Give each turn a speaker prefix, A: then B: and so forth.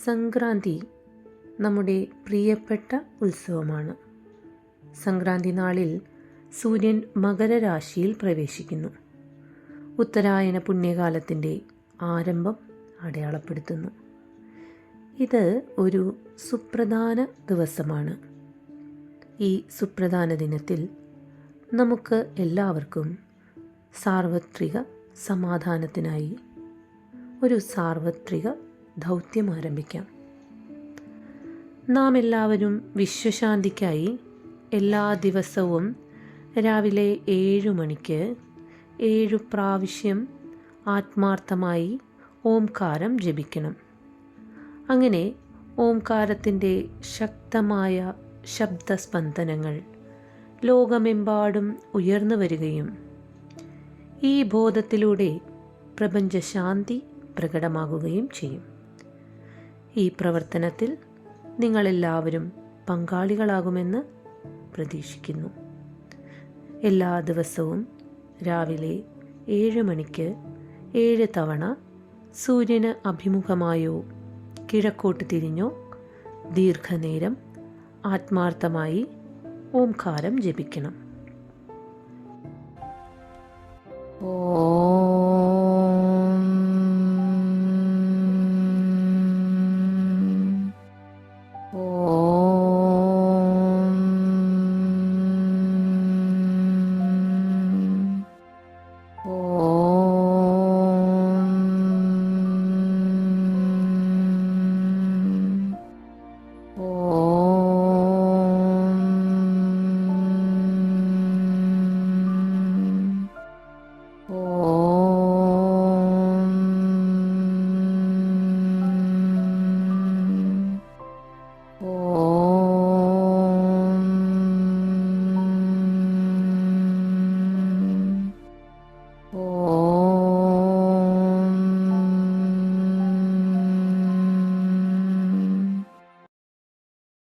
A: സംക്രാന്തി നമ്മുടെ പ്രിയപ്പെട്ട ഉത്സവമാണ്. സംക്രാന്തി നാളിൽ സൂര്യൻ മകരരാശിയിൽ പ്രവേശിക്കുന്നു. ഉത്തരായന പുണ്യകാലത്തിൻ്റെ ആരംഭം അടയാളപ്പെടുത്തുന്നു. ഇത് ഒരു സുപ്രധാന ദിവസമാണ്. ഈ സുപ്രധാന ദിനത്തിൽ നമുക്ക് എല്ലാവർക്കും സാർവത്രിക സമാധാനത്തിനായി ഒരു സാർവത്രിക ദൗത്യം ആരംഭിക്കാം. നാം എല്ലാവരും വിശ്വശാന്തിക്കായി എല്ലാ ദിവസവും രാവിലെ 7 മണിക്ക് 7 പ്രാവശ്യം ആത്മാർത്ഥമായി ഓംകാരം ജപിക്കണം. അങ്ങനെ ഓംകാരത്തിൻ്റെ ശക്തമായ ശബ്ദസ്പന്ദനങ്ങൾ ലോകമെമ്പാടും ഉയർന്നു വരികയും ഈ ബോധത്തിലൂടെ പ്രപഞ്ചശാന്തി പ്രകടമാകുകയും ചെയ്യും. ഈ പ്രവർത്തനത്തിൽ നിങ്ങളെല്ലാവരും പങ്കാളികളാകുമെന്ന് പ്രതീക്ഷിക്കുന്നു. എല്ലാ ദിവസവും രാവിലെ 7 മണിക്ക് 7 തവണ സൂര്യന് അഭിമുഖമായോ കിഴക്കോട്ട് തിരിഞ്ഞോ ദീർഘനേരം ആത്മാർത്ഥമായി ഓംകാരം ജപിക്കണം. ഓം